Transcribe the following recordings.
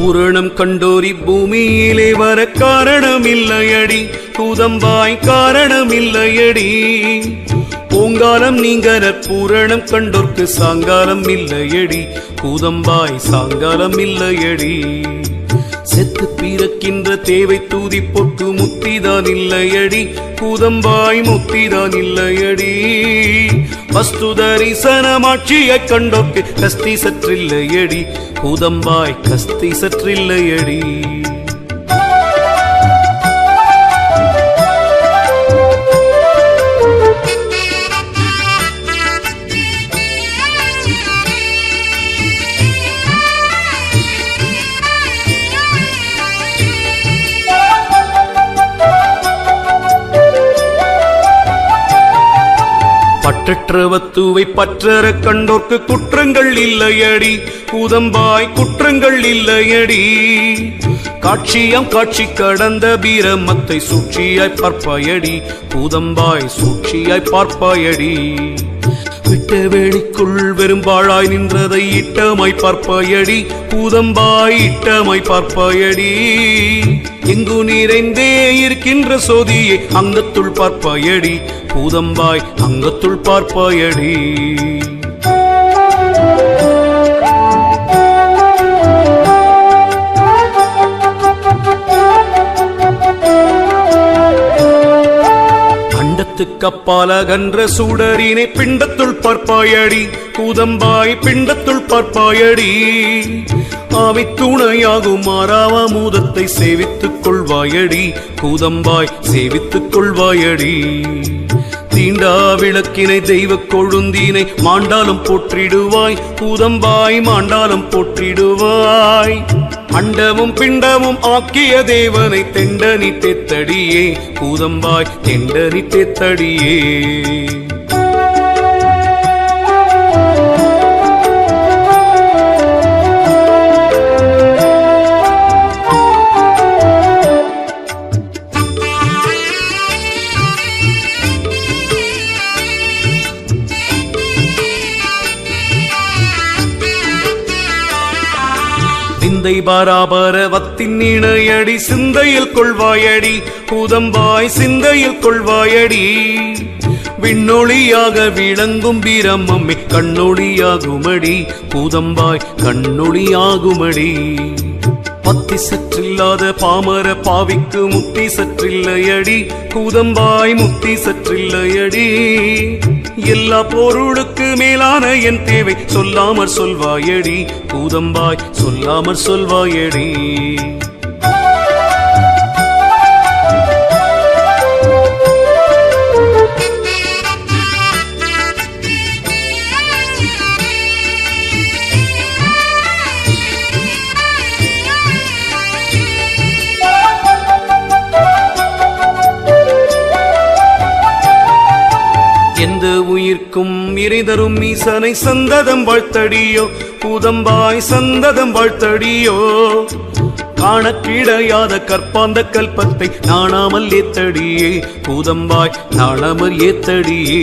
பூரணம் கண்டோரி பூமியிலே வர காரணமில்லையடி கூதம்பாய் காரணமில்லையடி பூங்காலம் நீங்கர பூரணம் கண்டோர்க்கு சாங்காலம் இல்லையடி கூதம்பாய் சாங்காலம் இல்லையடி செத்து பிறக்கின்ற தேவை தூதி பொட்டு முத்திதான் இல்லையடி கூதம்பாய் முத்திதான் இல்லையடி வஸ்து தரிசனமாட்சியை கண்டோர்க்கு கஸ்தி சற்றில்லையடி கூதம்பாய் கஸ்தி சற்றில்லையடி பற்றவத்துவை பற்றற கண்டோர்க்கு குற்றங்கள் இல்லையடி கூதம்பாய் குற்றங்கள் இல்லையடி காட்சியம் காட்சி கடந்த பீரமத்தை சூழ்ச்சியாய் பார்ப்பாயடி கூதம்பாய் சூழ்ச்சியாய் பார்ப்பாயடி விட்ட வேளிக்குள் வெறும்பாழாய் நின்றதை இட்டமாய் பார்ப்பாயடி கூதம்பாய் இட்டமாய் பார்ப்பாயடி எங்கு நிறைந்தே இருக்கின்ற சோதியை அங்கத்துள் பார்ப்பாயடி கூதம்பாய் அங்கத்துள் பார்ப்பாயடி கப்பாலகன்ற சூடரினை பிண்டத்துள் பார்ப்பாயடி கூதம்பாய் பிண்டத்துள் பார்ப்பாயடி ஆவி துணையாகும் ஆறாவமூதத்தை சேவித்துக் கொள்வாயடி கூதம்பாய் சேவித்துக் கொள்வாயடி தீண்டா விளக்கினை தெய்வ கொழுந்தினை மாண்டாலும் போற்றிடுவாய் கூதம்பாய் மாண்டாலும் போற்றிடுவாய் அண்டமும் பிண்டமும் ஆக்கிய தேவனை தெண்டனி தெத்தடியே கூதம்பாய் தெண்டனி தெத்தடியே சிந்தை பராபரவத்தின் இணையடி சிந்தையில் கொள்வாயடி கூதம்பாய் சிந்தையில் கொள்வாயடி விண்ணொளியாக விளங்கும் பிரம்மம்மே கண்ணொளியாகுமடி கூதம்பாய் கண்ணொளியாகுமடி பத்தி சற்றில்லாத பாமர பாவிக்கு முத்தி சற்றில்லையடி கூதம்பாய் முத்தி சற்றில்லையடி எல்லா பொருளுக்கு மேலான என் தேவை சொல்லாமற் சொல்வாயடி கூதம்பாய் சொல்லாமற் சொல்வாயடி எந்த உயிர்க்கும் இறைதரும் ஈசனை சந்ததம் வாழ்த்தடியோ கூதம்பாய் சந்ததம் வாழ்த்தடியோ காணக்கிடையாத கற்பாந்த கல்பத்தை நாணாமல் ஏத்தடியே கூதம்பாய் நாணாமல் ஏத்தடியே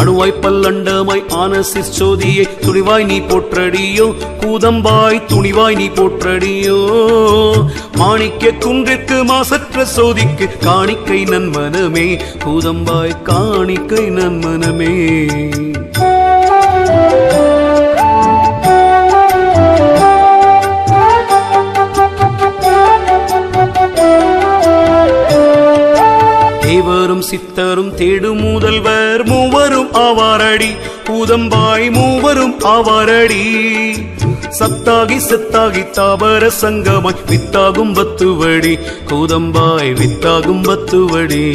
அணுவாய் பல்லண்டமாய் ஆன சிற்சோதியை துணிவாய் நீ போற்றடியோ கூதம்பாய் துணிவாய் நீ போற்றடியோ மாணிக்க குன்றிற்கு மாசற்ற சோதிக்கு காணிக்கை நன்மனமே கூதம்பாய் காணிக்கை நன்மனமே தேவரும் சித்தரும் தேடும் முதல்வர் மூவரும் ஆவாரடி கூதம்பாய் மூவரும் ஆவாரடி சத்தாகி செத்தாகி தாவர சங்கமாய் வித்தாகும் பத்துவடி கூதம்பாய் வித்தாகும் பத்துவடி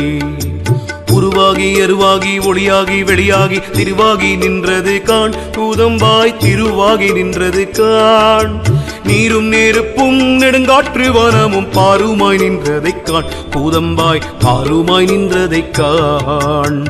உருவாகி அருவாகி ஒளியாகி வெளியாகி திருவாகி நின்றது காண் கூதம்பாய் திருவாகி நின்றது காண் நீரும் நெருப்பும் நெடுங்காற்று வனமும் பாருமாய் நின்றதைக் காண் கூதம்பாய் பாருமாய் நின்றதைக் காண்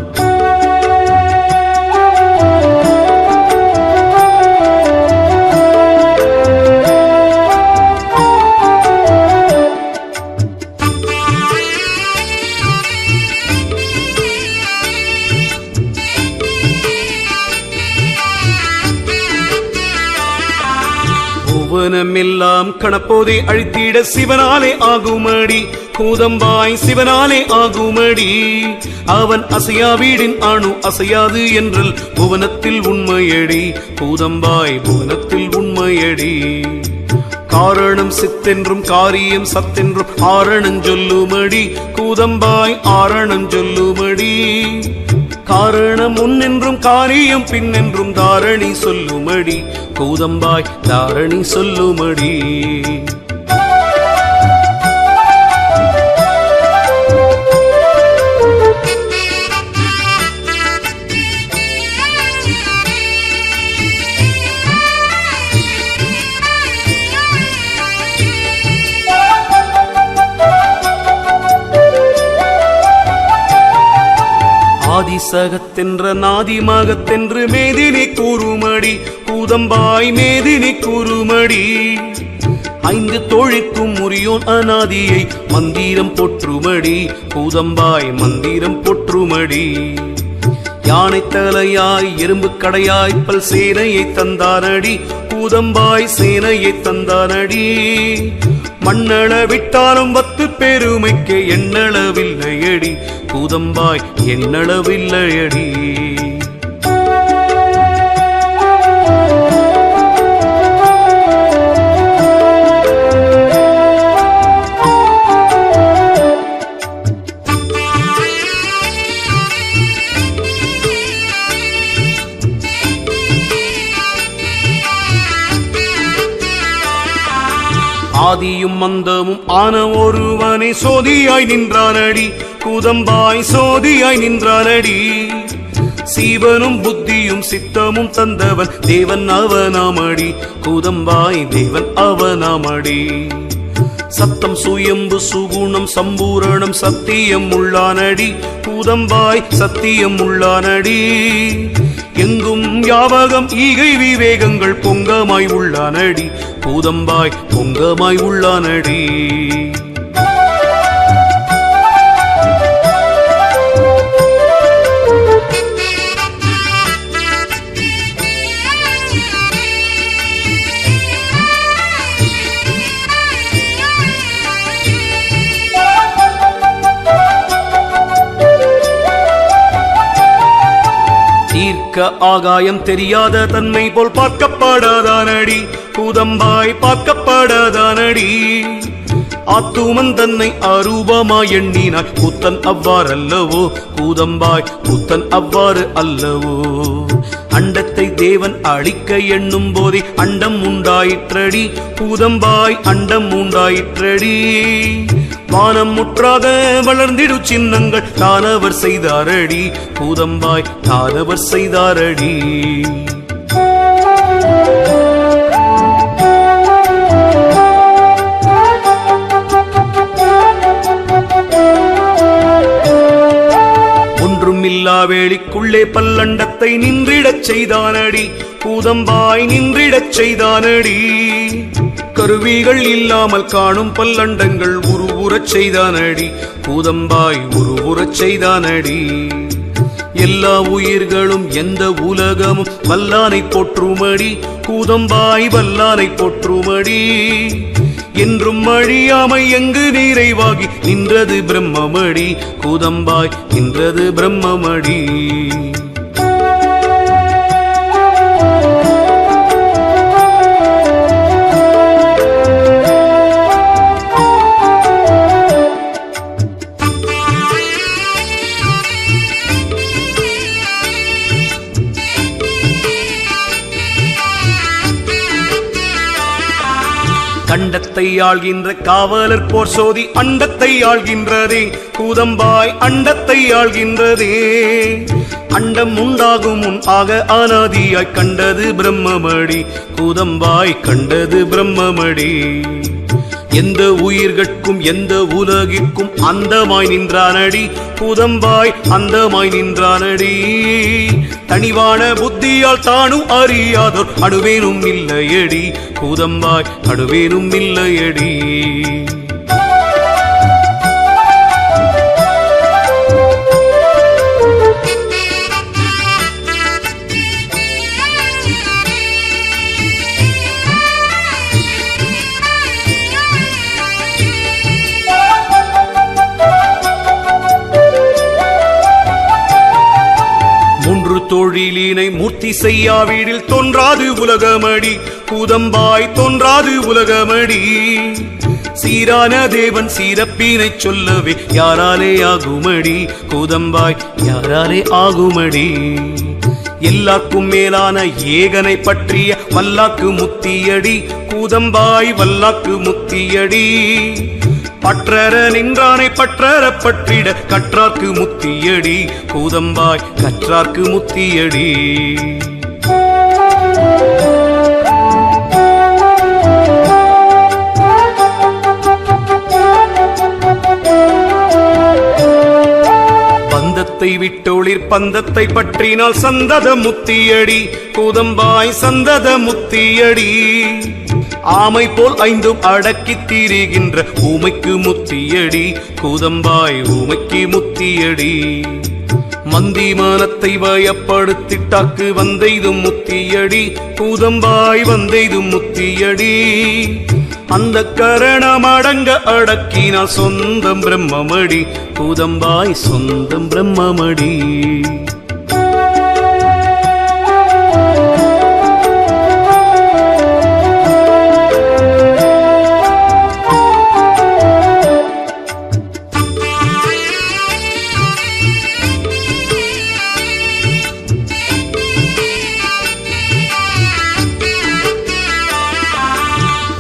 புவனமெல்லாம் கணப்போதே அழித்திட சிவனாலே ஆகுமடி கூதம்பாய் சிவனாலே ஆகுமடி அவன் அசையா வீடின் அணு அசையாது என்றல் புவனத்தில் உண்மையடி கூதம்பாய் புவனத்தில் உண்மையடி காரணம் சித்தென்றும் காரியம் சத்தென்றும் ஆரணம் சொல்லுமடி கூதம்பாய் ஆரணம் சொல்லுமடி காரணம் முன்னென்றும் காரியம் பின்னென்றும் தாரணி சொல்லுமடி கூதம்பாய் தாரணி சொல்லுமடி ஆதிசகத்தென்ற நாதிமகத்தென்று மேதினி கூறுமடி கூதம்பாய் மேதினி கூறுமடி ஐந்து தோழிக்கும் முறியோன் அநாதியை மந்திரம் போற்றுமடி கூதம்பாய் மந்திரம் போற்றுமடி யானை தலையாய் எறும்பு கடையாய் பல் சேனையை தந்தானடி கூதம்பாய் சேனையை தந்தானடி மண்ணள விட்டாலும் வத்து பெருமைக்கு எண்ணளவில்லையடி கூதம்பாய் எண்ணளவில்லையடி ஆதியும் மந்தமும் ஆன ஒருவனை சோதியாய் நின்றானடி கூதம்பாய் சோதியாய் நின்றானடி சீவனும் புத்தியும் சித்தமும் தந்தவன் தேவன் அவனாமடி கூதம்பாய் தேவன் அவனாமடி சத்தம் சுயம்பு சுகுணம் சம்பூரணம் சத்தியம் உள்ளானடி கூதம்பாய் சத்தியம் உள்ளானடி எங்கும் யாவகம் ஈகை விவேகங்கள் பொங்கமாய் உள்ளானடி கூதம்பாய் பொங்கமாய் உள்ளானடி ஆகாயம் தெரியாத தன்மை போல் பார்க்கப்படாதானடி கூதம்பாய் பார்க்கப்படாதானடி ஆத்துமன் தன்னை அரூபமாய் எண்ணினாய் புத்தன் அவ்வாறல்லவோ கூதம்பாய் புத்தன் அவ்வாறு அல்லவோ அண்டத்தை தேவன் அழிக்க எண்ணும் போதே அண்டம் உண்டாயிற்றடி கூதம்பாய் அண்டம் உண்டாயிற்றடி வானம் முற்றாக வளர்ந்திடு சின்னங்கள் தானவர் செய்தாரடி கூதம்பாய் தானவர் செய்தாரடி ஒன்றுமில்லா வேளிக்குள்ளே பல்லண்டத்தை நின்றிடச் செய்தானடி கூதம்பாய் நின்றிடச் செய்தானடி கருவிகள் இல்லாமல் காணும் பல்லண்டங்கள் உருவுறச் செய்தானடி கூதம்பாய் உருவுறச் செய்தானடி எல்லா உயிர்களும் எந்த உலகமும் வல்லானை போற்றுமடி கூதம்பாய் வல்லானை போற்றுமடி என்றும் அழியாமை எங்கு நிறைவாகி நின்றது பிரம்மமடி கூதம்பாய் நின்றது பிரம்மமடி கண்டத்தை ஆள்கின்ற காவலர் போர் சோதி அண்டத்தை ஆள்கின்றதே கூதம்பாய் அண்டத்தை ஆள்கின்றதே அண்டம் உண்டாகும் முன் ஆக அநாதியாய் கண்டது பிரம்மமடி கூதம்பாய் கண்டது பிரம்மமடி எந்த உயிர்கட்கும் எந்த உலகிற்கும் அந்தமாய் நின்றானடி கூதம்பாய் அந்தமாய் நின்றானடி தனிவான புத்தியால் தானும் அறியாதோர் அணுவேனும் இல்லையடி கூதம்பாய் அணுவேனும் இல்லையடி தொழிலினை மூர்த்தி செய்யாவிடில் தோன்றாது உலகமடி கூதம்பாய் தோன்றாது உலகமடி சீரான தேவன் சீரப்பினை சொல்லவே யாராலே ஆகுமடி கூதம்பாய் யாராலே ஆகுமடி எல்லாருக்கும் மேலான ஏகனை பற்றிய வல்லாக்கு முத்தியடி கூதம்பாய் வல்லாக்கு முத்தியடி பற்றற நின்றானை பற்றற பற்றிட கற்றார்க்கு முத்தியடி கூதம்பாய் கற்றார்க்கு முத்தியடி பந்தத்தை விட்டொளிர் பந்தத்தை பற்றினால் சந்தத முத்தியடி கூதம்பாய் சந்தத முத்தியடி ஆமை போல் ஐந்தும் அடக்கி திரிகின்ற ஊமைக்கு முத்தியடி கூதம்பாய் ஊமைக்கு முத்தியடி மந்திமானத்தை வயப்படுத்திட்டாக்கு வந்தெய்தும் முத்தியடி கூதம்பாய் வந்தெய்தும் முத்தியடி அந்த கரணம் அடங்க அடக்கினால் சொந்தம் பிரம்மமடி கூதம்பாய் சொந்தம் பிரம்மமடி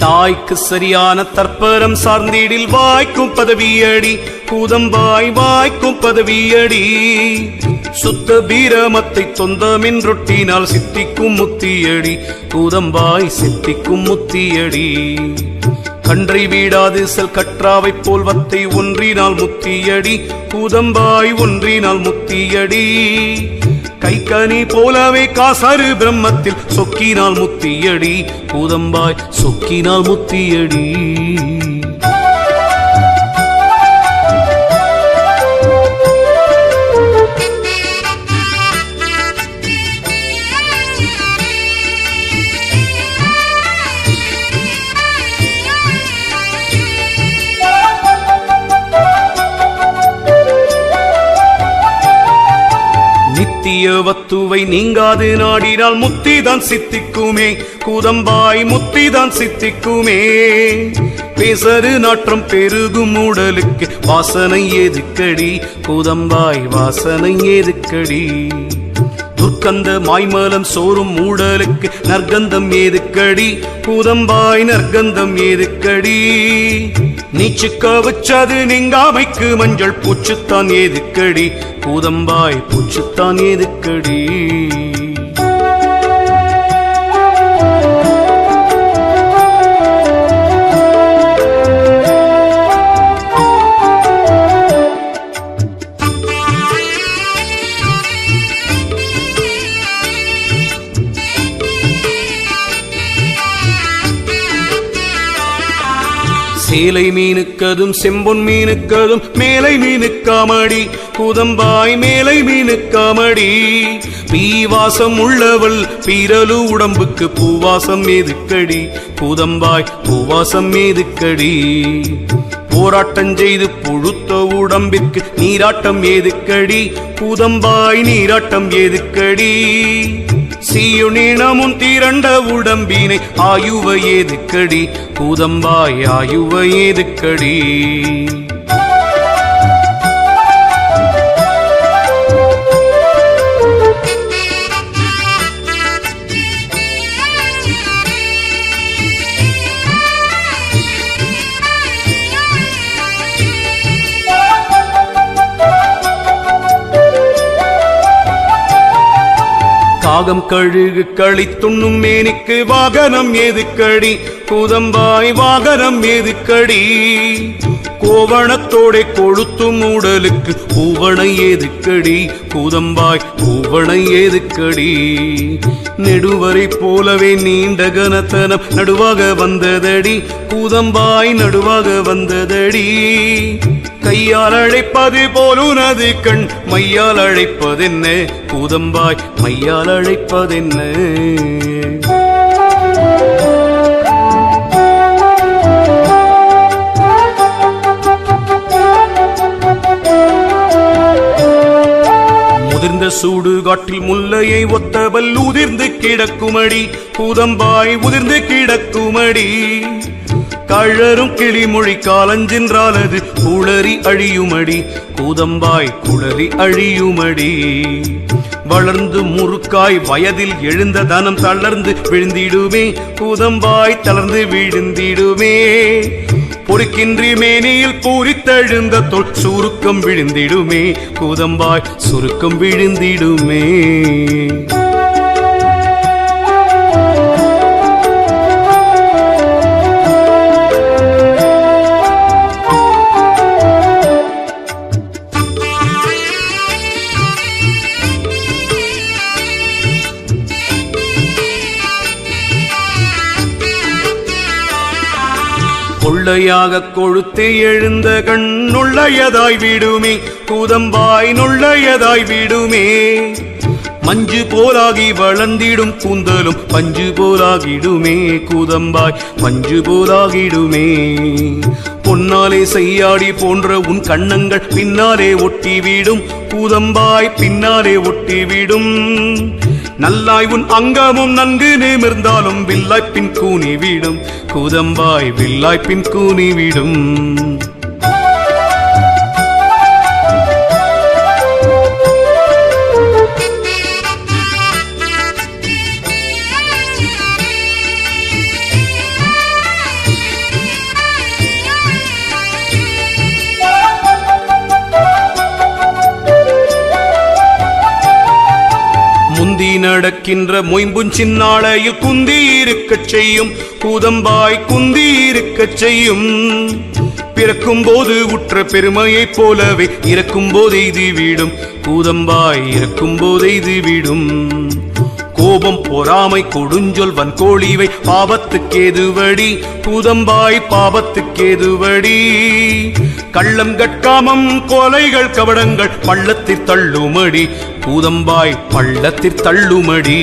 தாய்க்கு சரியான தற்பரம் சார்ந்திடில் வாய்க்கும் பதவியடி கூதம்பாய் வாய்க்கும் பதவியடி சுத்த பீரமத்தை தொந்தமின்றொட்டினால் சித்திக்கும் முத்தியடி கூதம்பாய் சித்திக்கும் முத்தியடி கன்றை வீடாது செல் கற்றாவை போல் வத்தை ஒன்றினால் முத்தியடி கூதம்பாய் ஒன்றினால் முத்தியடி கைக்கனி போலவே காசரு பிரம்மத்தில் சொக்கினால் முத்தியடி கூதம்பாய் சொக்கினால் முத்தியடி வத்துவை நீங்காது நாடினால் முத்திதான் சித்திக்குமே கூதம்பாய் முத்திதான் சித்திக்குமே பேசரு நாற்றம் பெருகும் உடலுக்கு வாசனை ஏதுக்கடி கூதம்பாய் வாசனை ஏதுக்கடி துர்க்கந்த மாய்மலம் சோறும் மூடலுக்கு நற்கந்தம் ஏதுக்கடி கூதம்பாய் நற்கந்தம் ஏதுக்கடி நீச்சுக்க வச்சது நீங்காமைக்கு மஞ்சள் பூச்சுத்தான் ஏதுக்கடி கூதம்பாய் பூச்சுத்தான் ஏதுக்கடி சேலை மீனுக்கதும் செம்பொன் மீனுக்கதும் மேலை மீனுக்காமடி கூதம்பாய் மேலை மீனுக்காமடி பீவாசம் உள்ளவள் பீரலு உடம்புக்கு பூவாசம் ஏதுக்கடி கூதம்பாய் பூவாசம் ஏதுக்கடி போராட்டம் செய்து புழுத்த உடம்பிற்கு நீராட்டம் ஏதுக்கடி கூதம்பாய் நீராட்டம் ஏதுக்கடி சீயுனினமும் திரண்ட உடம்பினை ஆயுவ ஏதுக்கடி கூதம்பாய் ஆயுவ ஏதுக்கடி காகம் கழுகு களித்துண்ணும் மேனிக்கு வாகனம் ஏதுக்கடி கூதம்பாய் வாகனம் ஏதுக்கடி கோவணத்தோட கொழுத்தும் உடலுக்கு பூவனை ஏதுக்கடி கூதம்பாய் பூவனை ஏதுக்கடி நெடுவரை போலவே நீண்ட கனத்தனம் நடுவாக வந்ததடி கூதம்பாய் நடுவாக வந்ததடி கையால் அழைப்பது போலுனது கண் மையால் அழைப்பதென்ன கூதம்பாய் மையால் அழைப்பதென்ன முதிர்ந்த சூடு காட்டில் முல்லையை ஒத்தவல் உதிர்ந்து கிடக்குமடி கூதம்பாய் உதிர்ந்து கிடக்குமடி கழரும் கிளிமொழி காலஞ்சென்றால் அது குளறி அழியுமடி கூதம்பாய் குளறி அழியுமடி வளர்ந்து முறுக்காய் வயதில் எழுந்த தனம் தளர்ந்து விழுந்திடுமே கூதம்பாய் தளர்ந்து விழுந்திடுமே பொறுக்கின்றி மேனியில் பூரித்தெழுந்த தோல் சுருக்கம் விழுந்திடுமே கூதம்பாய் சுருக்கம் விழுந்திடுமே கொள்ளையாக கொழுத்து எழுந்த கண் நுள்ளையதாய் விடுமே கூதம்பாய் நுள்ளையதாய் விடுமே மஞ்சு போலாகி வளர்ந்திடும் கூந்தலும் பஞ்சு போலாகிடுமே கூதம்பாய் பஞ்சு போலாகிடுமே பொன்னாலே செய்யாடி போன்ற உன் கண்ணங்கள் பின்னாலே ஒட்டிவிடும் கூதம்பாய் பின்னாலே ஒட்டிவிடும் நல்லாய் உன் அங்கமும் நன்கு நிமிர்ந்தாலும் வில்லாய்ப்பின் கூனிவிடும் கூதம்பாய் வில்லாய்ப்பின் கூனிவிடும் முந்தி நடக்கின்ற மொயம்பும் சின்னாளையில் குந்தி இருக்கச் செய்யும் கூதம்பாய் குந்தி இருக்கச் செய்யும் பிறக்கும் போது உற்ற பெருமையைப் போலவே இறக்கும் போது எய்துவிடும் கூதம்பாய் இறக்கும் போது எய்துவிடும் கோபம் பொறாமை கொடுஞ்சொல் வன்கோழிவை பாவத்துக்கேதுவடி கூதம்பாய் பாவத்துக்கேதுவடி கள்ளம் கட்காமம் கொலைகள் கவடங்கள் பள்ளத்தில் தள்ளுமடி கூதம்பாய் பள்ளத்தில் தள்ளுமடி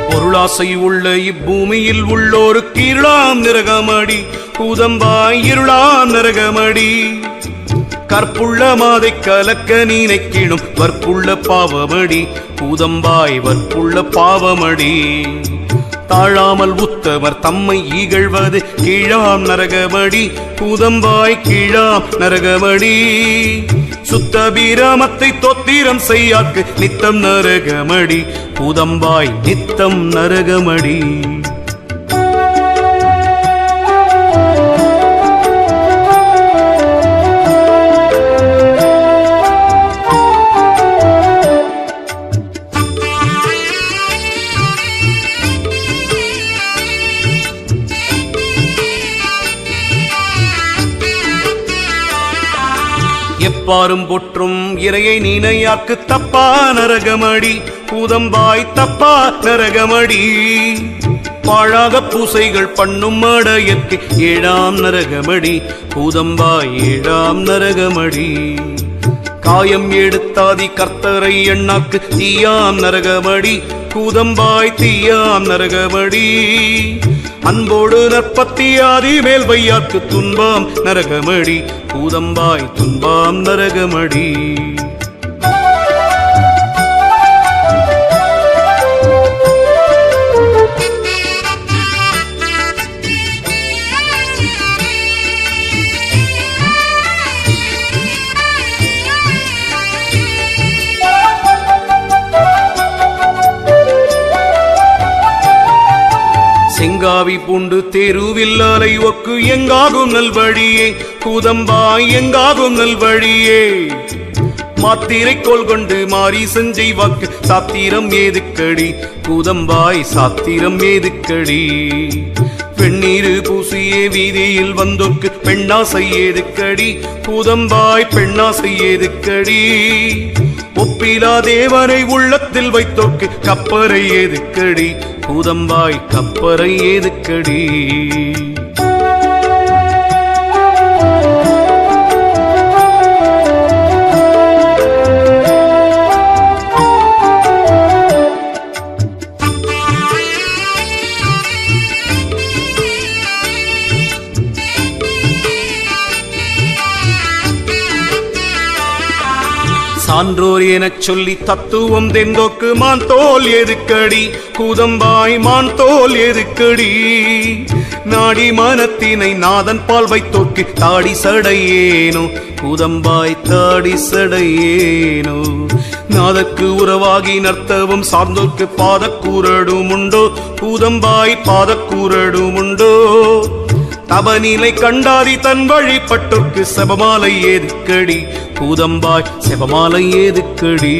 பொருளாசை உள்ள இப்பூமியில் உள்ளோருக்கு இருளாம் நரகமடி கூதம்பாய் இருளாம் நரகமடி கற்புள்ள மாதை கலக்க நினைக்கிடும் வற்புள்ள பாவமடி கூதம்பாய் வற்புள்ள பாவமடி தாழாமல் உத்தவர் தம்மை ஈகழ்வது கீழாம் நரகமடி கூதம்பாய் கீழாம் நரகமடி சுத்த பீரமத்தை தொத்திரம் செய்யாக்கு நித்தம் நரகமடி கூதம்பாய் நித்தம் நரகமடி எப்பாரும் பொற்றும் இறையை நினையாக்கு தப்பா நரகமடி கூதம்பாய் தப்பா நரகமடி பாழாக பூசைகள் பண்ணும் மடையற்கு ஏழாம் நரகமடி கூதம்பாய் ஏழாம் நரகமடி காயம் எடுத்தாதி கர்த்தரை எண்ணாக்கு தீயாம் நரகமடி கூதம்பாய் தீயாம் நரகமடி அன்போடு நற்பத்தி ஆதி மேல் வையாக்கு துன்பாம் நரகமடி கூதம்பாய் துன்பாம் நரகமடி செங்காவி பூண்டு தெருவில்லாலை ஒக்கு எங்காகும் நல்வழியே கூதம்பாய் எங்காகும் நல்வழியே மாத்திரை கோல் கொண்டு மாறி செஞ்சை வாக்கு சாத்திரம் ஏதுக்கடி கூதம்பாய் சாத்திரம் ஏதுக்கடி பெண்ணீரு பூசியே வீதியில் வந்தோர்க்கு பெண்ணாசை ஏதுக்கடி கூதம்பாய் பெண்ணாசை ஏதுக்கடி ஒப்பிலா தேவனை உள்ளத்தில் வைத்தோர்க்கு கப்பரை ஏதுக்கடி கூதம்பாய் கப்பரை ஏதுக்கடி சான்றோர் எனச் சொல்லி தத்துவம் தெந்தோக்கு மான் தோல் எதுக்கடி கூதம்பாய் மான் தோல் எதுக்கடி நாடி மனத்தினை நாதன் பால் வைத்தோர்க்கு தாடி சடையேனோ கூதம்பாய் தாடி சடையேனோ நாதற்கு உறவாகி நர்த்தவம் சார்ந்தோர்க்கு பாதக்கூரடும் உண்டோ கூதம்பாய் பாதக்கூரடும் உண்டோ தவநிலை கண்டாதி தன் வழிபட்டோர்க்கு செபமாலை ஏதுக்கடி கூதம்பாய் செபமாலை ஏதுக்கடி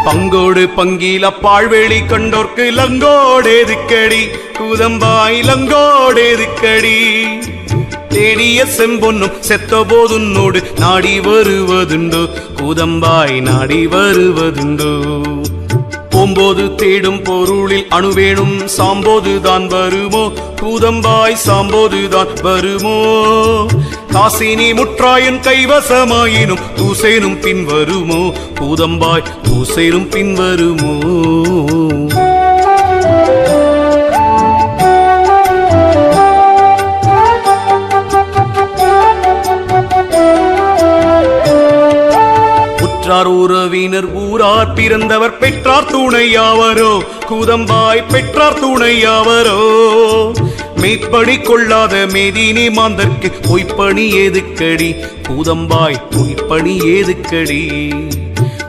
பங்கோடு பங்கீல பாழ்வேளி கண்டோர்க்கு லங்கோடேதுக்கடி கூதம்பாய் லங்கோடேதுக்கடி தேடிய செம்பொன்னும் செத்த போதுன்னோடு நாடி வருவதுண்டோ கூதம்பாய் நாடி வருவதுண்டோ போம்போது தேடும் பொருளில் அணுவேணும் சாம்போதுதான் வருமோ கூதம்பாய் சாம்போதுதான் வருமோ காசினி முற்றாயன் கைவசமாயினும் தூசேனும் பின் வருமோ கூதம்பாய் தூசேனும் பின் வருமோ உறவினர் ஊரார் பிறந்தவர் பெற்றார் துணையாவரோ கூதம்பாய் பெற்றார் துணையாவரோ மெய்ப்படி கொள்ளாத மேதினி மாந்தர்க்கு பொய்ப்பணி ஏதுக்கடி கூதம்பாய் பொய்ப்பணி ஏதுக்கடி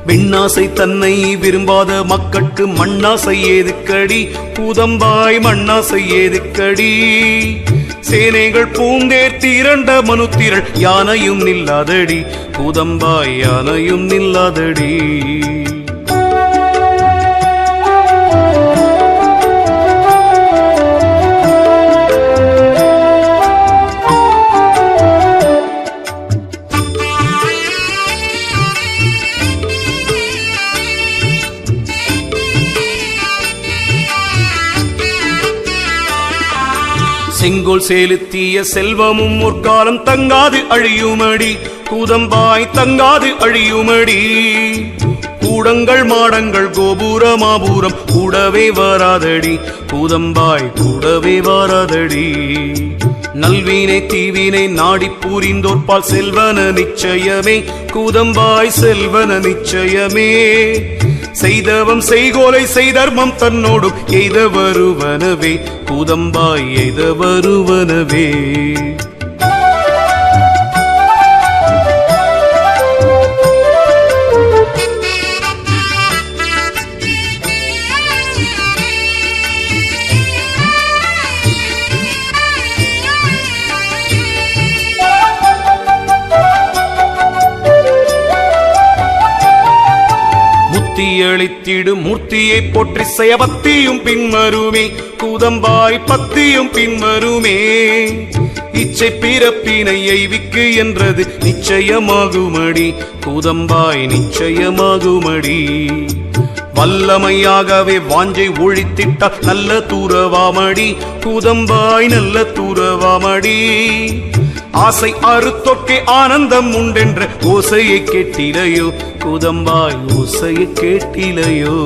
விண்ணாசை தன்னை விரும்பாத மக்கட்கு மண்ணாசை ஏதுக்கடி கூதம்பாய் மண்ணாசை ஏதுக்கடி சேனைகள் பூந்தேர் திரண்ட மனுத்திரள் யானையும் நில்லாதடி கூதம்பாய் யானையும் நில்லாதடி செங்கோல் செலுத்திய செல்வமும் முற்காலம் தங்காது அழியுமடி கூதம்பாய் தங்காது அழியுமடி கூடங்கள் மாடங்கள் கோபுர மாபூரம் கூடவே வராதடி கூதம்பாய் கூடவே வராதடி நல்வீனை தீவினை நாடி பூரிந்தோர்பால் செல்வன நிச்சயமே கூதம்பாய் செல்வன நிச்சயமே செய்தவம் செய்கோலை செய்தர்மம் தன்னோடும் எய்த வருவனவே கூதம்பாய் எய்த வருவனவே அளித்திடும் மூர்த்தியை போற்றி செய்ய பத்தியும் பின்வருமே கூதம்பாய் பத்தியும் பின்வருமே இச்சை பிறப்பினை எய்விக்கு என்றது நிச்சயமாகுமடி கூதம்பாய் நிச்சயமாகுமடி வல்லமையாகவே வாஞ்சை ஒழித்திட்டால் நல்ல தூரவாமடி கூதம்பாய் நல்ல தூரவாமடி ஆசை அறுத்தொக்கே ஆனந்தம் உண்டென்ற ஓசையை கேட்டிலையோ கூதம்பாய் ஓசையை கேட்டிலையோ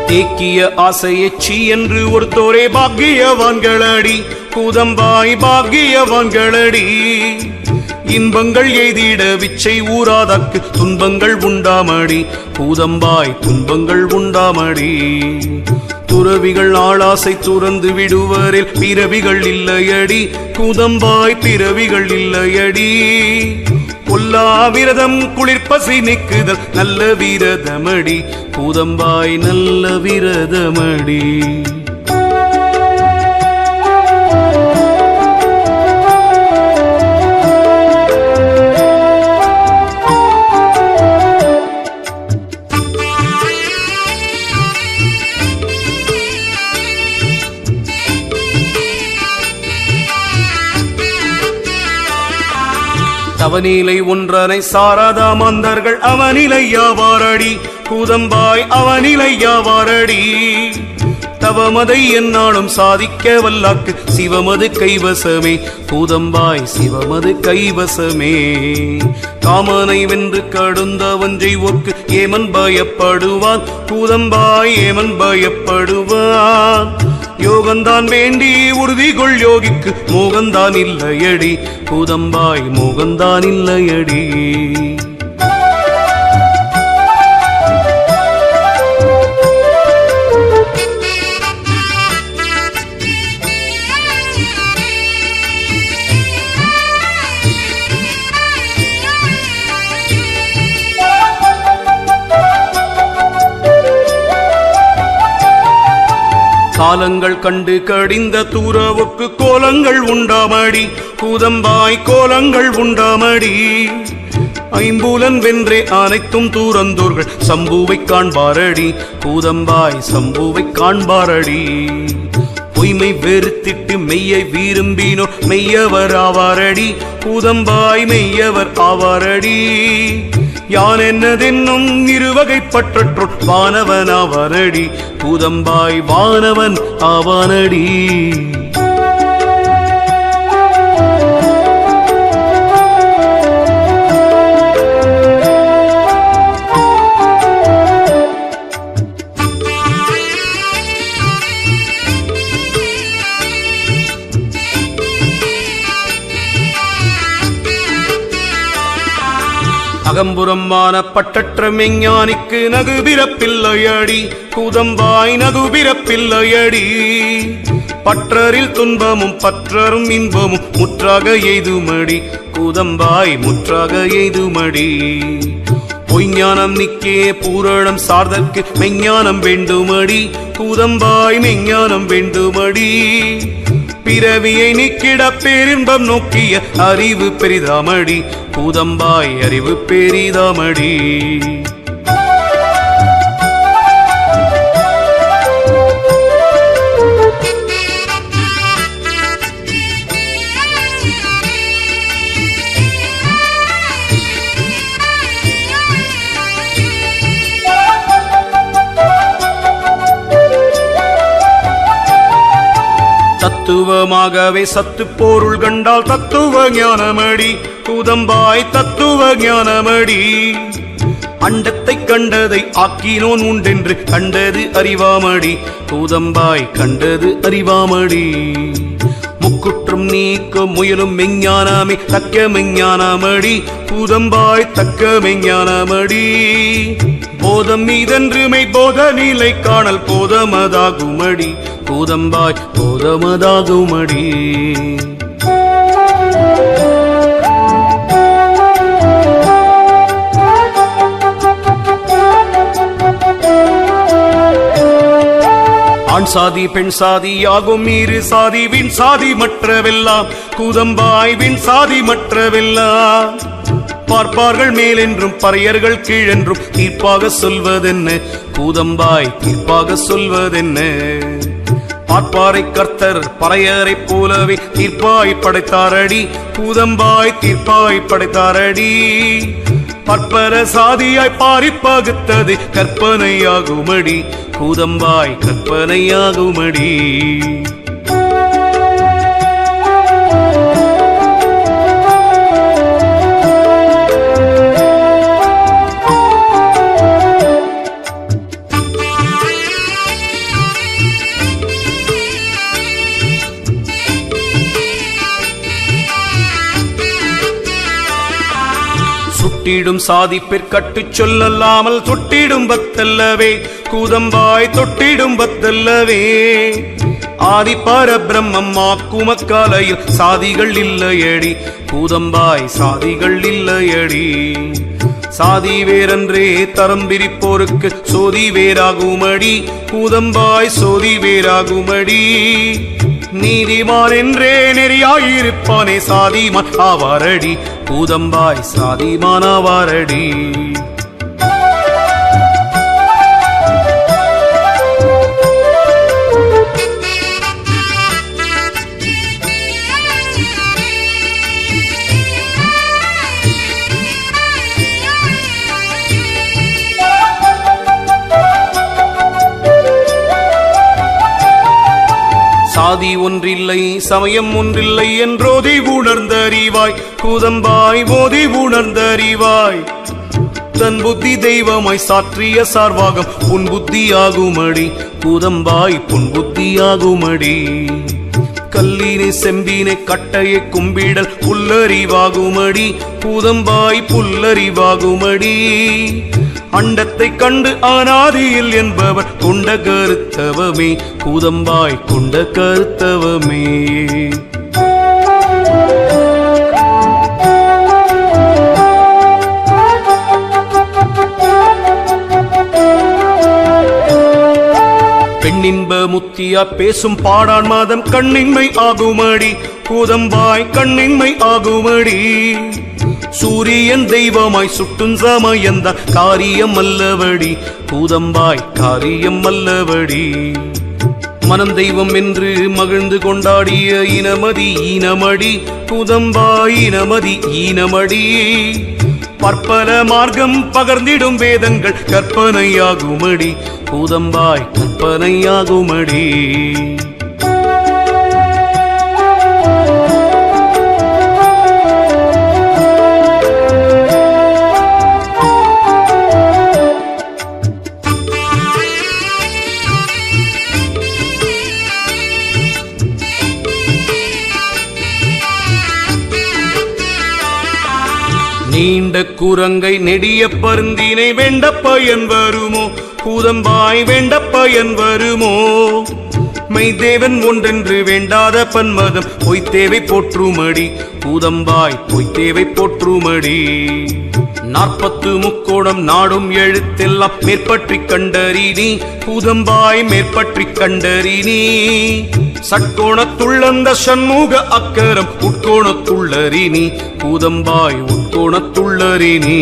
தேக்கிய ஆசையை சீ என்று ஒருத்தோரே பாக்கியவான்களடி கூதம்பாய் பாக்கியவான்களடி இன்பங்கள் எய்திட விச்சை ஊராதற்கு துன்பங்கள் உண்டாமடி கூதம்பாய் துன்பங்கள் உண்டாமடி துறவிகள் ஆளாசை துறந்து விடுவரில் பிறவிகள் இல்லையடி கூதம்பாய் பிறவிகள் இல்லையடி கொல்லா விரதம் குளிர்பசி நிக்குதல் நல்ல விரதமடி கூதம்பாய் நல்ல விரதமடி அவனிலை ஒன்றனை சாராதா மாந்தர்கள் அவனிலையாவாரடி கூதம்பாய் அவனிலையாவாரடி தவமதை என்னாலும் சாதிக்க வல்லாக்கு சிவமது கைவசமே கூதம்பாய் சிவமது கைவசமே காமனை வென்று கடுந்தவன்றை ஒர்க்கு ஏமன் பயப்படுவான் கூதம்பாய் ஏமன் பயப்படுவான் யோகந்தான் வேண்டி உறுதி கொள் யோகிக்கு மோகந்தான் இல்லையடி கூதம்பாய் மோகந்தான் இல்லையடி காலங்கள் கண்டு கடிந்த தூரவுக்கு கோலங்கள் உண்டாமடி கூதம்பாய் கோலங்கள் உண்டாமடி ஐம்பூலன் வென்றே அனைத்தும் தூரந்தோர்கள் சம்புவை காண்பாரடி கூதம்பாய் சம்புவை காண்பாரடி பொய்மை வெறுத்திட்டு மெய்யை விரும்பினோ மெய்யவர் ஆவாரடி கூதம்பாய் மெய்யவர் ஆவாரடி யான் என்னதென்னும் இருவகைப்பற்றோர் வானவன் ஆவானடி கூதம்பாய் வானவன் ஆவானடி அகம்புறமான பட்டற்ற மெஞ்ஞானிக்கு நகுபிறப்பில்லையடி கூதம்பாய் நகுபிறப்பில்லையடி பற்றரில் துன்பமும் பற்றரும் இன்பமும் முற்றாக எய்துமடி கூதம்பாய் முற்றாக எய்துமடி பொய்ஞானம் நிக்கே பூரணம் சார்தற்கு மெஞ்ஞானம் வேண்டுமடி கூதம்பாய் மெஞ்ஞானம் வேண்டுமடி பிறவியை நீக்கிட பேரின்பம் நோக்கிய அறிவு பெரிதாமடி கூதம்பாய் அறிவு பெரிதாமடி தத்துவமாகவே சத்து பொருள் கண்டால் தத்துவ ஞானமடி கூதம்பாய் தத்துவ ஞானமடி அண்டத்தை கண்டதை ஆக்கினோன் உண்டென்று கண்டது அறிவாமடி கூதம்பாய் கண்டது அறிவாமடி முக்குற்றம் நீக்க முயலும் மெஞ்ஞானமே தக்க மெஞ்ஞானமடி கூதம்பாய் தக்க மெஞ்ஞானமடி போதம் மீதன்றுமை போத நிலை காணல் போதமதாகுமடி கூதம்பாய் போதமதாகுமடி ஆண் சாதி பெண் சாதி ஆகும் மீறு சாதி வின் சாதி மற்றவெல்லாம் கூதம்பாய் வின் சாதி மற்றவெல்லாம் பார்ப்பார்கள் மேலென்றும் பறையர்கள் கீழென்றும் தீர்ப்பாக சொல்வதென்ன கூதம்பாய் தீர்ப்பாக சொல்வதென்ன பார்ப்பாரை கர்த்தர் பறையரை போலவே தீர்ப்பாய் படைத்தாரடி கூதம்பாய் தீர்ப்பாய் படைத்தாரடி பற்பர சாதியாய் பாரிப்பகுத்தது கற்பனையாகுமடி கூதம்பாய் கற்பனையாகுமடி தொட்டிடும் சாதி பிற்கட்டு சொல்லல்லாமல் தொட்டிடும் பத்தல்லவே கூதம்பாய் தொட்டிடும் பத்தல்லவே ஆதி பரபிரம்மம் ஆக்குமக்காலையில் சாதிகள் இல்லையடி கூதம்பாய் சாதிகள் இல்லையடி சாதி வேறன்றே தரம் பிரிப்போருக்கு சோதி வேறாகுமடி கூதம்பாய் சோதி வேறாகுமடி நீதிமான் என்றே நெறியாயிருப்பானே சாதிமான் ஆவாரடி கூதம்பாய் சாதிமான் ஆவாரடி சாதி ஒன்றில்லை சமயம் ஒன்றில்லை என்றோதி உணர்ந்தறிவாய் கூதம்பாய் ஓதி உணர்ந்தறிவாய் தன் புத்தி தெய்வமாய் சாற்றிய சார்வாகம் புன் புத்தியாகுமடி கூதம்பாய் புன் புத்தியாகுமடி கல்லினை செம்பினை கட்டையை கும்பிடல் புல்லறிவாகுமடி கூதம்பாய் புல்லறிவாகுமடி அண்டத்தை கண்டு அனாதியில் என்பவர் கொண்ட கருத்தவமே கூதம்பாய் கொண்ட கருத்தவமே பெண்ணின்ப முத்தியா பேசும் பாடான் மாதம் கண்ணின்மை ஆகுமடி கூதம்பாய் கண்ணின்மை ஆகுமடி சூரியன் தெய்வமாய் சுட்டும் சமயந்த காரியம் அல்லவடி கூதம்பாய் காரியம் அல்லவடி மனம் தெய்வம் என்று மகிழ்ந்து கொண்டாடிய இனமதி ஈனமடி கூதம்பாய் இனமதி ஈனமடி பற்பல மார்க்கம் பகர்ந்திடும் வேதங்கள் கற்பனையாகுமடி கூதம்பாய் கற்பனையாகுமடி நீண்ட குரங்கை நெடிய பருந்தினை வேண்ட பயன் வருமோ கூதம்பாய் வேண்ட பயன் வருமோ மெய்தேவன் ஒன்றென்று வேண்டாத பன்மதம் பொய்த்தேவை போற்றுமடி கூதம்பாய் பொய்த்தேவை போற்றுமடி 40 முக்கோணம் நாடும் எழுத்தெல்லாம் மேற்பற்றி கண்டறினி கூதம்பாய் மேற்பற்றி கண்டறினி சட்கோணத்துள்ளந்த சண்முக அக்கரம் உட்கோணத்துள்ளறினி கூதம்பாய் உட்கோணத்துள்ளறினி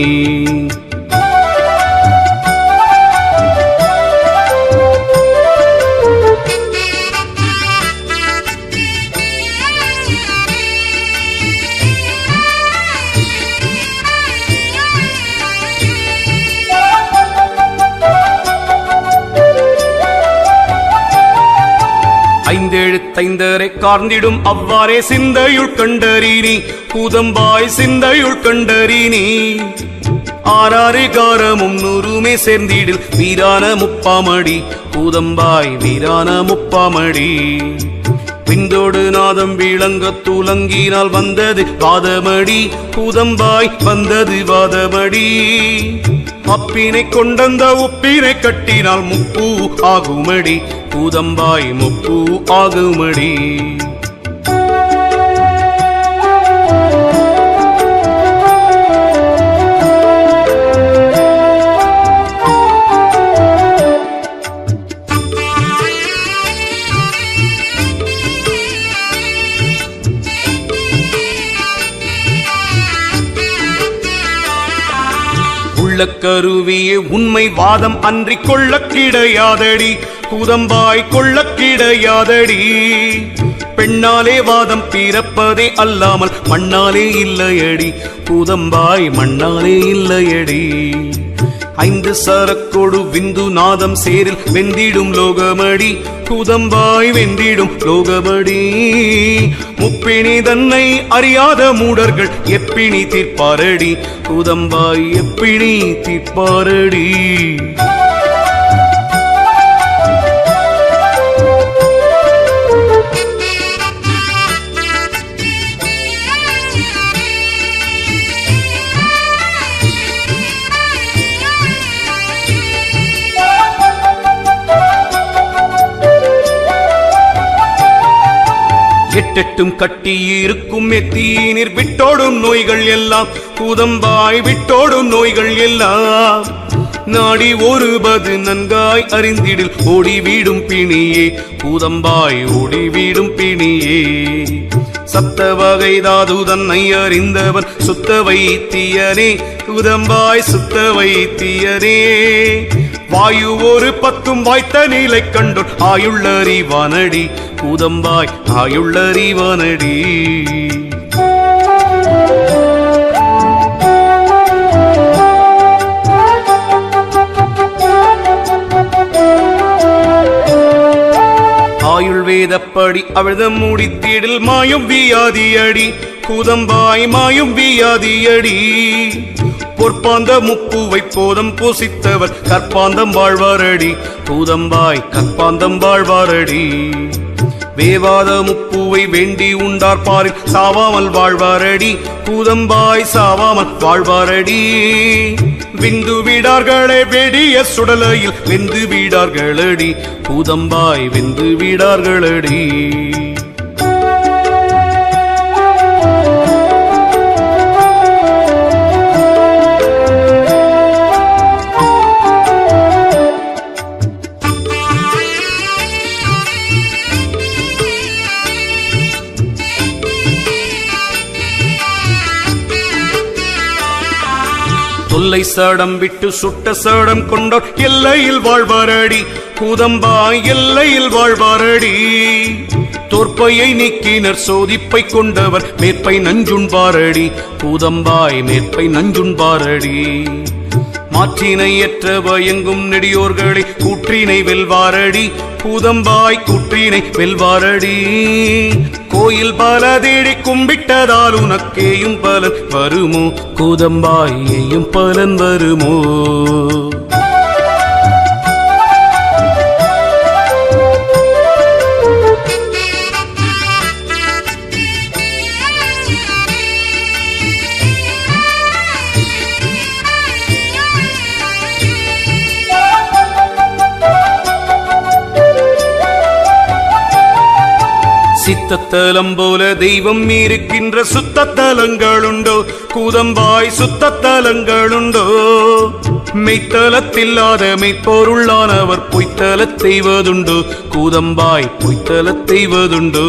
ஐந்தெழுத்தைந்தரை கார்ந்திடும் அவ்வாறே சிந்தையுள் கண்டறினி கூதம்பாய் சிந்தையுள் கண்டறினி ஆறாறு காரமும் நூறுமே சேர்ந்திடில் வீரான முப்பாமடி கூதம்பாய் வீரான முப்பாமடி விந்தோடு நாதம் விளங்க துலங்கினால் வந்தது வாதமடி கூதம்பாய் வந்தது வாதமடி அப்பினை கொண்டந்த உப்பினை கட்டினால் முப்பு ஆகுமடி கூதம்பாய் முப்பு ஆகுமடி கருவியே உண்மை வாதம் அன்றி கொள்ள கிடையாதடி கூதம்பாய் கொள்ள கிடையாதடி பெண்ணாலே வாதம் பிறப்பதே அல்லாமல் மண்ணாலே இல்லையடி கூதம்பாய் மண்ணாலே இல்லையடி ஐந்து சரக்கொடு விந்து நாதம் சேரில் வெந்திடும் லோகமடி கூதம்பாய் வெந்திடும் லோகமடி முப்பிணி தன்னை அறியாத மூடர்கள் எப்பிணி தீர்ப்பாரடி கூதம்பாய் எப்பிணி தீர்ப்பாரடி எட்டெட்டும் கட்டியிருக்கும் எத்தீனிர் விட்டோடும் நோய்கள் எல்லாம் கூதம்பாய் விட்டோடும் நோய்கள் எல்லாம் நாடி ஒருபது நன்காய் அறிந்திடில் ஓடி வீடும் பிணியே கூதம்பாய் ஓடி வீடும் பிணியே சத்த வகை தாது தன்னை அறிந்தவன் சுத்த வைத்தியனே கூதம்பாய் சுத்த வைத்தியனே வாயு ஒரு 10 வாய்த்த நிலை கண்டோர் ஆயுள்ளறிவானடி கூதம்பாய் ஆயுள்ளறிவானடி ஆயுள் ஆவேதப்படி அவிழ்தம் முடித்திடில் மாயும் வியாதியடி கூதம்பாய் மாயும் வியாதியடி பொற்பாந்த முப்புவை போதம் பூசித்தவர் கற்பாந்தம் வாழ்வாரடி கூதம்பாய் கற்பாந்தம் வாழ்வாரடி வேவாத முப்புவை வேண்டி உண்டார் பாரில் சாவாமல் வாழ்வாரடி கூதம்பாய் சாவாமல் வாழ்வாரடி விந்து வீடார்களே வெடிய சுடலையில் வெந்து வீடார்களடி கூதம்பாய் வெந்து வீடார்களடி தொல்லை சடம் விட்டு சுட்ட சடம் கொண்டோர் எல்லையில் வாழ்வாரடி கூதம்பாய் எல்லையில் வாழ்வாரடி தோற்பையை நீக்கினர் சோதிப்பை கொண்டவர் மேற்பை நஞ்சுண்பாரடி கூதம்பாய் மேற்பை நஞ்சுண்பாரடி மாற்றினை ஏற்ற பயங்கும் நெடியோர்களை கூற்றினை வெல்வாரடி கூதம்பாய் கூற்றினை வெல்வாரடி கோயில் பல தேடி கும்பிட்டதால் உனக்கேயும் பலன் வருமோ கூதம்பாயேயும் பலன் வருமோ சித்தத்தலம் போல தெய்வம் இருக்கின்ற சுத்தத்தலங்களுண்டோ கூதம்பாய் சுத்தத்தலங்களுண்டோ மெய்த்தலத்தில்லாத மெய்ப்பொருளானவர் பொய்த்தலத் செய்வதுண்டோ கூதம்பாய் பொய்த்தலத் செய்வதுண்டோ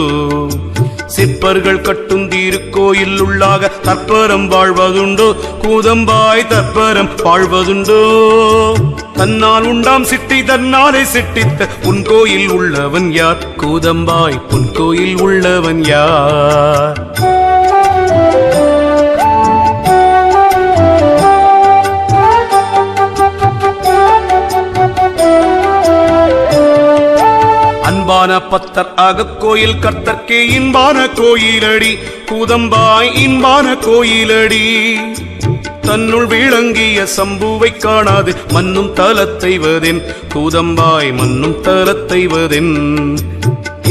சிற்பர்கள் கட்டும் திருக்கோயில் உள்ளாக தற்பரம் வாழ்வதுண்டோ கூதம்பாய் தற்பரம் வாழ்வதுண்டோ தன்னால் உண்டாம் சிட்டி தன்னாலே சிட்டித்த உன் கோயில் உள்ளவன் யார் கூதம்பாய் உன் கோயில் உள்ளவன் யார் அன்பான பத்தர் கோயில் கர்த்தர்க்கே இன்பான கோயிலடி கூதம்பாய் இன்பான கோயிலடி தன்னுள் விளங்கிய சம்புவை காணாது மன்னும் தலத்தைவதென் கூதம்பாய் மன்னும் தலத்தைவதென்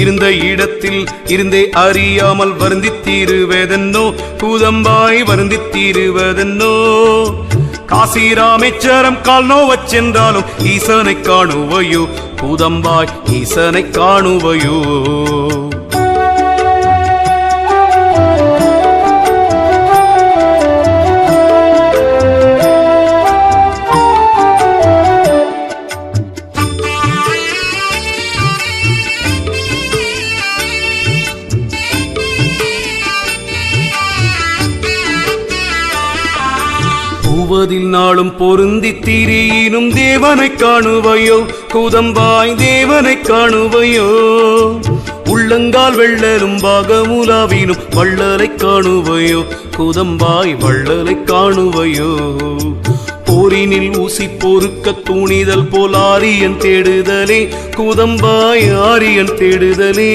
இருந்த இடத்தில் இருந்தே அறியாமல் வருந்தித் தீருவதென்னோ கூதம்பாய் வருந்தித் தீருவதென்னோ காசி ராமேச்சரம் கால் நோவச் சென்றாலும் ஈசனை காணுவையோ கூதம்பாய் ஈசனை காணுவையோ பூவதில் நாளும் பொருந்தி திரியினும் தேவனை காணுவையோ கூதம்பாய் தேவனை காணுவையோ உள்ளங்கால் வெள்ளலும் பாகமுலாவினும் வள்ளலை காணுவையோ கூதம்பாய் வள்ளலை காணுவையோ போரினில் ஊசி பொறுக்க தூணிதல் போல் ஆரியன் தேடுதலே கூதம்பாய் ஆரியன் தேடுதலே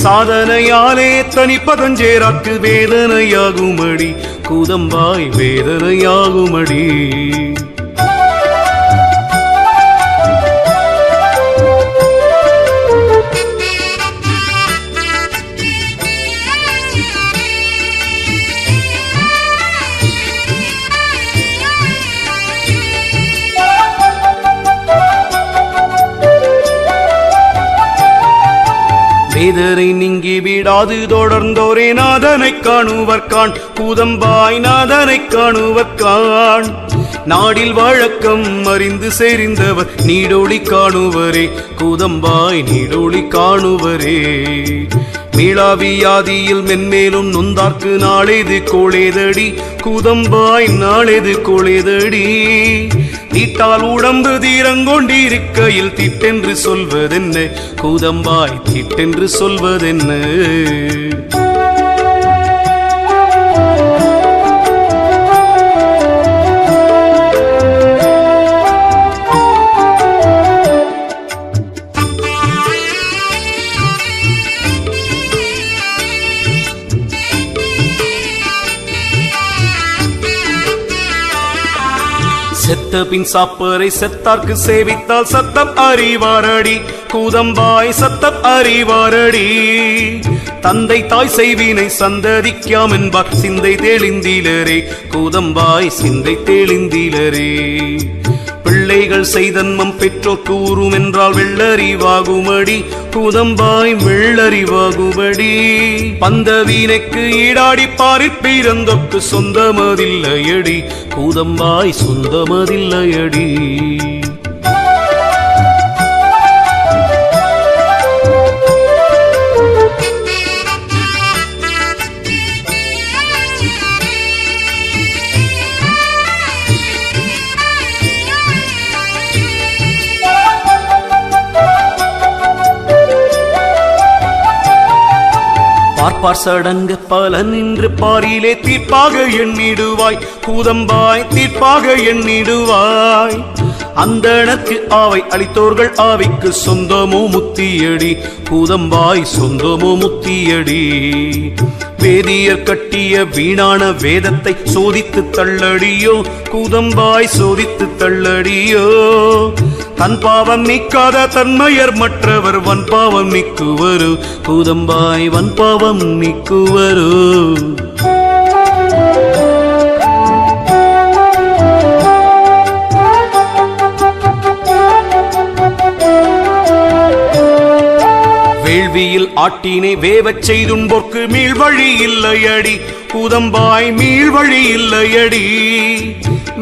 சாதனையாலே தனிப்பதஞ்சேராக்கு வேதனையாகுமடி கூதம்பாய் வேதனையாகுமடி வேதனை நீங்கி விடாது தொடர்ந்தோரே நாதனை காணுவர்கான் கூதம்பாய் நாதனை காணுவர்கான் நாடில் வழக்கம் அறிந்து செறிந்தவர் நீடொளி காணுவரே கூதம்பாய் நீடொளி காணுவரே மீளாவியாதியில் மென்மேலும் நொந்தார்க்கு நாளேது கோளேதடி கூதம்பாய் நாளேது கோளேதடி தீட்டால் உடம்பு தீரங்கொண்டிருக்கையில் திட்டென்று சொல்வதென்ன கூதம்பாய் திட்டென்று சொல்வதென்ன சுட்ட பின் சாப்பரை செத்தார்க்கு சேவித்தால் சத்தம் அறிவாரடி கூதம்பாய் சத்தம் அறிவாரடி தந்தை தாய் செய்வினை சந்ததிக்காம் என்பார் சிந்தை தெளிந்தீலரே கூதம்பாய் சிந்தை தெளிந்தீலரே பிள்ளைகள் செய்தன்மம் பெற்றோர் கூறும் என்றால் வெள்ளறிவாகுமடி கூதம்பாய் வெள்ளறிவாகுமடி பந்த வீணைக்கு ஈடாடி பாரிற் பிறந்தொக்கு சொந்தமதில்லையடி கூதம்பாய் சொந்தமதில்லையடி பார்ப்பார் சடங்கு பல நின்று பாரிலே தீர்ப்பாக எண்ணிடுவாய் கூதம்பாய் தீர்ப்பாக எண்ணிடுவாய் அந்தணர்க்கு ஆவை அளித்தோர்கள் ஆவிக்கு சொந்தமோ முத்தியடி கூதம்பாய் சொந்தமோ முத்தியடி வேதியர் கட்டிய வீணான வேதத்தை சோதித்து தள்ளடியோ கூதம்பாய் சோதித்து தள்ளடியோ தன் பாவம் நீக்காத தன்மையர் மற்றவர் வன் பாவம் நீக்குவரு கூதம்பாய் வன் பாவம் நீக்குவரு வேள்வியில் ஆட்டினை வேவச் செய்தும்போர்க்கு மீள்வழி இல்லையடி கூதம்பாய் மீள்வழி இல்லையடி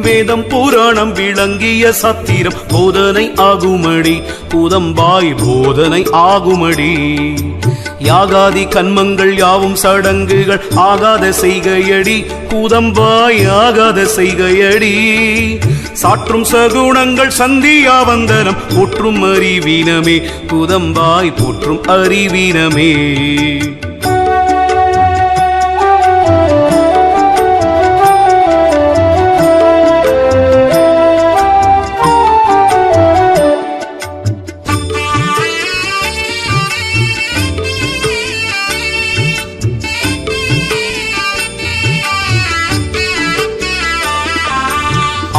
வேதம் புராணம் விளங்கிய சத்திரம் போதனை ஆகுமடி கூதம்பாய் போதனை ஆகுமடி யாகாதி கன்மங்கள் யாவும் சடங்குகள் ஆகாத செய்கையடி கூதம்பாய் ஆகாத செய்கையடி சாற்றும் சகுணங்கள் சந்தியா வந்தனம் போற்றும் அறிவீனமே கூதம்பாய் போற்றும் அறிவீனமே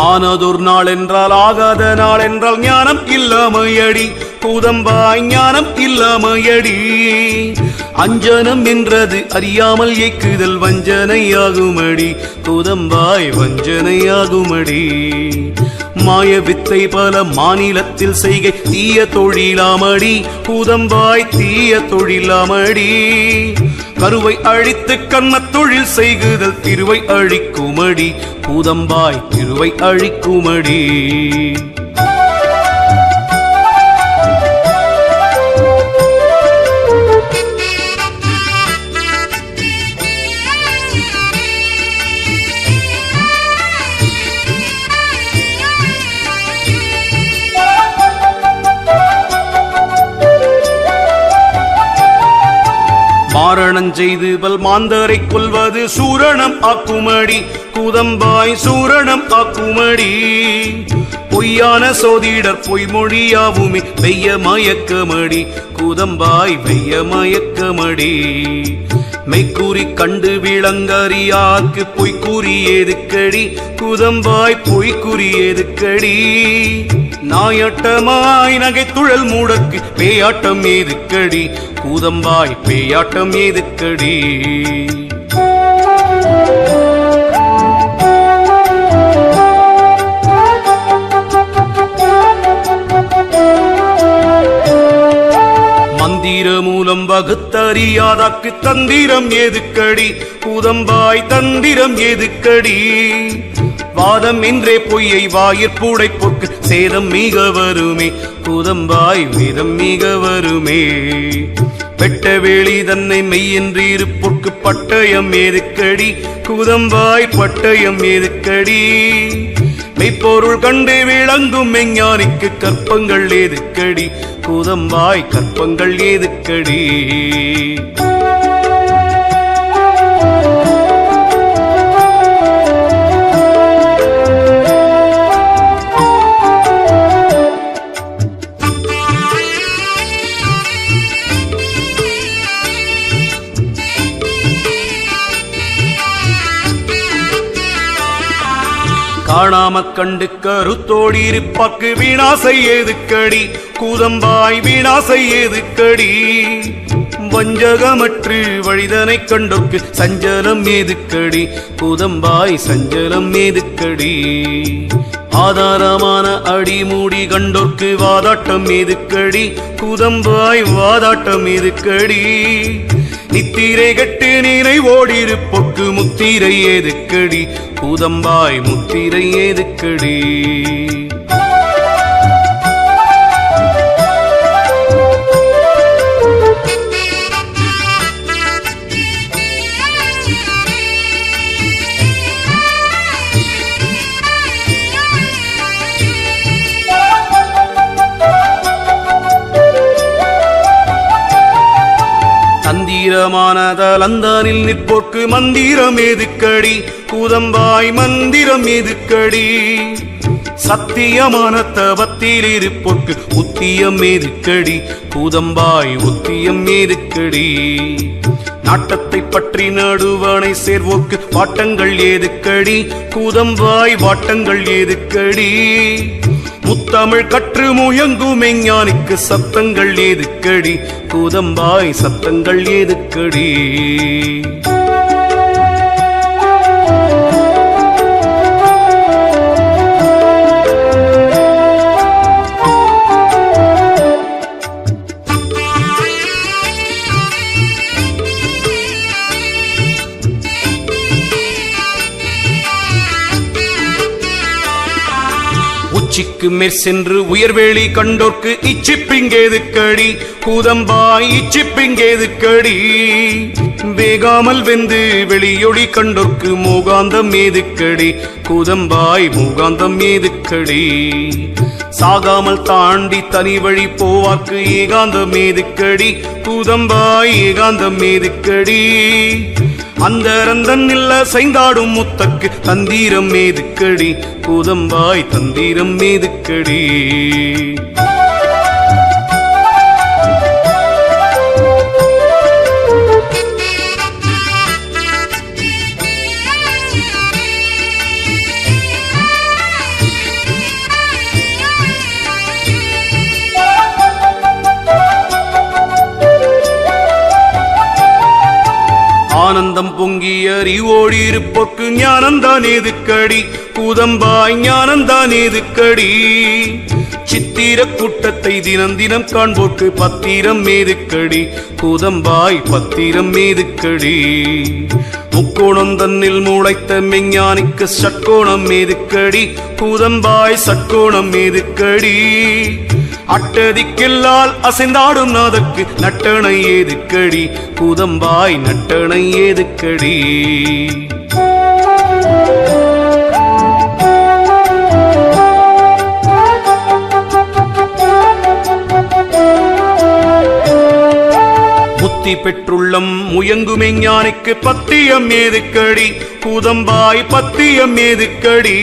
ஆனதொரு நாள் என்றால் ஆகாத நாள் என்றால் ஞானம் இல்லாமையடி கூதம்பாய் ஞானம் இல்லாமையடி அஞ்சனம் என்றது அறியாமல் ஏக்குதல் வஞ்சனையாகுமடி கூதம்பாய் வஞ்சனையாகுமடி மாய வித்தை பல மாநிலத்தில் செய்கை தீய தொழிலாமடி கூதம்பாய் தீய தொழிலாமடி கருவை அழித்து கண்ணத் தொழில் செய்குதல் திருவை அழிக்குமடி கூதம்பாய் திருவை அழிக்குமடி மாரணம் செய்து பல் மாந்தரை கொல்வது சூரணம் ஆக்குமடி கூதம்பாய் சூரணம் ஆக்குமடி பொய்யான சோதிடர் பொய்மொழியாவுமே வெய்ய மயக்கமடி கூதம்பாய் வெய்ய மயக்கமடி மெய்க்கூறி கண்டு விளங்கறியாக்கு பொய்க்கூறி ஏதுக்கடி கூதம்பாய் பொய்க்கூறி ஏதுக்கடி நாயாட்டமாய் நகைத்துழல் மூடற்கு பேயாட்டம் ஏதுக்கடி கூதம்பாய் பேயாட்டம் ஏதுக்கடி மந்திர மூலம் வகுத்தறியாதாக்கு தந்திரம் ஏதுக்கடி கூதம்பாய் தந்திரம் ஏதுக்கடி வாதம் என்றே பொய்யை வாயிற்பூடை பொற்கு சேதம் மிக வருமே கூதம்பாய் வேதம் மிக வருமே வெட்ட வேளி தன்னை மெய்யென்று இருப்பொற்கு பட்டயம் ஏதுக்கடி கூதம்பாய் பட்டயம் ஏதுக்கடி மெய்ப்பொருள் கண்டு விளங்கும் மெஞ்ஞானிக்கு கற்பங்கள் ஏதுக்கடி கூதம்பாய் கற்பங்கள் ஏதுக்கடி காணாம கண்டு கருத்தோடி இருப்பாக்கு வீணாசை ஏதுக்கடி கூதம்பாய் வீணாசை ஏதுக்கடி வஞ்சகமற்று வழிதனை கண்டோர்க்கு சஞ்சலம் ஏதுக்கடி கூதம்பாய் சஞ்சலம் ஏதுக்கடி ஆதாரமான அடிமூடி கண்டோர்க்கு வாதாட்டம் ஏதுக்கடி கூதம்பாய் வாதாட்டம் ஏதுக்கடி நித்திரை கட்டு நிறைவோடிருப்பொக்கு முத்திரை ஏதுக்கடி கூதம்பாய் முத்திரை ஏதுக்கடி தந்திரமானதலந்தானில் நிற்போர்க்கு மந்திரம் ஏதுக்கடி கூதம்பாய் மந்திரம் ஏதுக்கடி சத்தியமான தவத்தில் இருப்போர்க்கு உத்தியம் ஏதுக்கடி கூதம்பாய் உத்தியம் ஏதுக்கடி நாட்டத்தை பற்றி நடுவனை சேர்வோர்க்கு வாட்டங்கள் ஏதுக்கடி கூதம்பாய் வாட்டங்கள் ஏதுக்கடி முத்தமிழ் கற்று முயங்கும் மெஞ்ஞானிக்கு சத்தங்கள் ஏதுக்கடி கூதம்பாய் சத்தங்கள் ஏதுக்கடி உச்சிக்கு மேற் சென்று உயர்வேளி கண்டோர்க்கு இச்சிப்பிங்கேதுக்கடி கூதம்பாய் இச்சிப்பிங்கேதுக்கடி வேகாமல் வெந்து வெளியொளி கண்டோர்க்கு மூகாந்தம் ஏதுக்கடி கூதம்பாய் மூகாந்தம் ஏதுக்கடி சாகாமல் தாண்டி தனி வழி போவார்க்கு ஏகாந்தம் ஏதுக்கடி கூதம்பாய் ஏகாந்தம் ஏதுக்கடி அந்தரந்தன் இல்ல சைந்தாடும் முத்தக்கு தந்திரம் ஏதுக்கடி கூதம்பாய் தந்திரம் ஏதுக்கடி ஆனந்தம் பொங்கிய அறிவோடி இருப்போர்க்கு ஞானந்தான் ஏதுக்கடி கூதம்பாய் ஞானந்தான் ஏதுக்கடி சித்திர கூட்டத்தை தினம் தினம் காண்போர்க்கு பத்திரம் ஏதுக்கடி கூதம்பாய் பத்திரம் ஏதுக்கடி முக்கோணம் தன்னில் முளைத்த மெஞ்ஞானிக்கு ஷட்கோணம் ஏதுக்கடி கூதம்பாய் சட்கோணம் ஏதுக்கடி அட்டதிக்கெல்லால் அசைந்தாடும் நாதற்கு நட்டணை ஏதுக்கடி கூதம்பாய் நட்டணை ஏதுக்கடி முத்தி பெற்றுள்ளம் முயங்குமே ஞானிக்கு பத்தியம் ஏதுக்கடி கூதம்பாய் பத்தியம் ஏதுக்கடி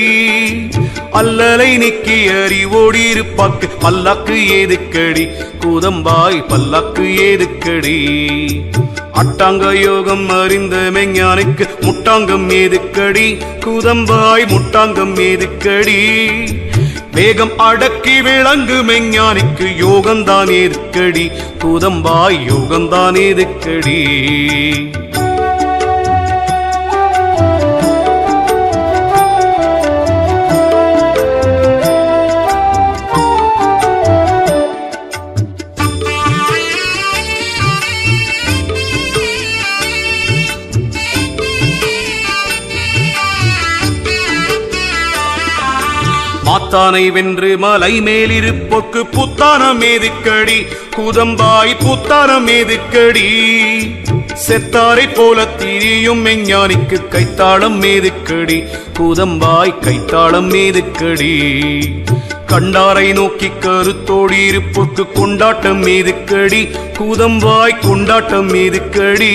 அல்லலை நீக்கி அறிவோடி இருப்பாக்கு பல்லாக்கு ஏதுக்கடி கூதம்பாய் பல்லாக்கு ஏதுக்கடி அட்டாங்க யோகம் அறிந்த மெஞ்ஞானிக்கு முட்டாங்கம் ஏதுக்கடி கூதம்பாய் முட்டாங்கம் ஏதுக்கடி வேகம் அடக்கி விளங்கு மெஞ்ஞானிக்கு யோகந்தான் ஏதுக்கடி கூதம்பாய் யோகந்தான் ஏதுக்கடி மாத்தானை வென்று மலை மேலிருப்போர்க்கு புத்தானம் ஏதுக்கடி கூதம்பாய் புத்தானம் ஏதுக்கடி செத்தாரை போல திரியும் மெஞ்ஞானிக்கு கைத்தாளம் ஏதுக்கடி கூதம்பாய் கைத்தாளம் ஏதுக்கடி கண்டாரை நோக்கி கருத்தோடி இருப்போர்க்கு கொண்டாட்டம் ஏதுக்கடி கூதம்பாய் கொண்டாட்டம் ஏதுக்கடி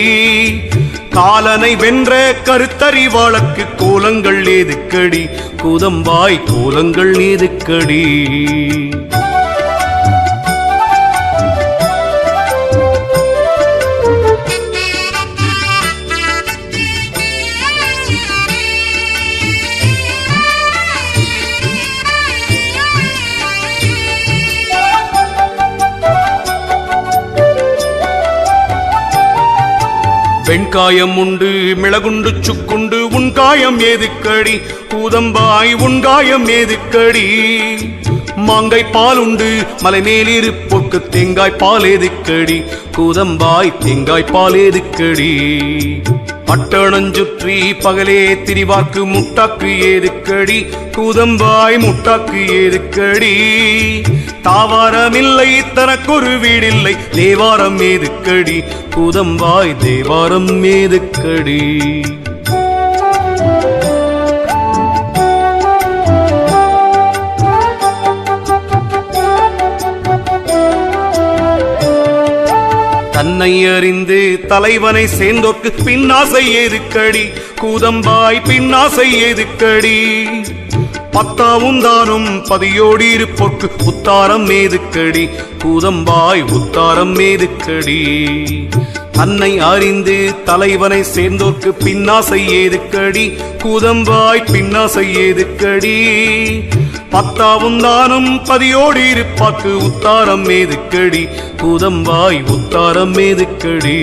காலனை வென்ற கருத்தறிவாளக்கு கோலங்கள் ஏதுக்கடி கூதம்பாய் கோலங்கள் ஏதுக்கடி வெண்காயம் உண்டு மிளகுண்டு சுக்குண்டு உன் காயம் ஏதுக்கடி கூதம்பாய் உன் காயம் ஏதுக்கடி மாங்காய் பால் உண்டு மலை மேலிருப்போர்க்கு தேங்காய் பால் ஏதுக்கடி கூதம்பாய் தேங்காய் பால் ஏதுக்கடி பட்டணஞ்சுற்றி பகலே திரிவாக்கு முட்டாக்கு ஏதுக்கடி கூதம்பாய் முட்டாக்கு ஏதுக்கடி தாவாரமில்லை தனக்கொரு வீடில்லை தேவாரம் ஏதுக்கடி கூதம்பாய் தேவாரம் ஏதுக்கடி தன்னை அறிந்து தலைவனை சேர்ந்தோர்க்கு பின்னாசை ஏதுக்கடி கூதம்பாய் பின்னாசை ஏதுக்கடி பத்தாவும் தானும் பதியோடி இருப்போர்க்கு உத்தாரம் ஏதுக்கடி கூதம்பாய் உத்தாரம் ஏதுக்கடி தன்னை அறிந்து தலைவனை சேர்ந்தோர்க்கு பின்னாசை ஏதுக்கடி கூதம்பாய் பின்னாசை ஏதுக்கடி பத்தாவும் தானும் பதியோடி இருப்பாக்கு உத்தாரம் ஏதுக்கடி கூதம்பாய் உத்தாரம் ஏதுக்கடி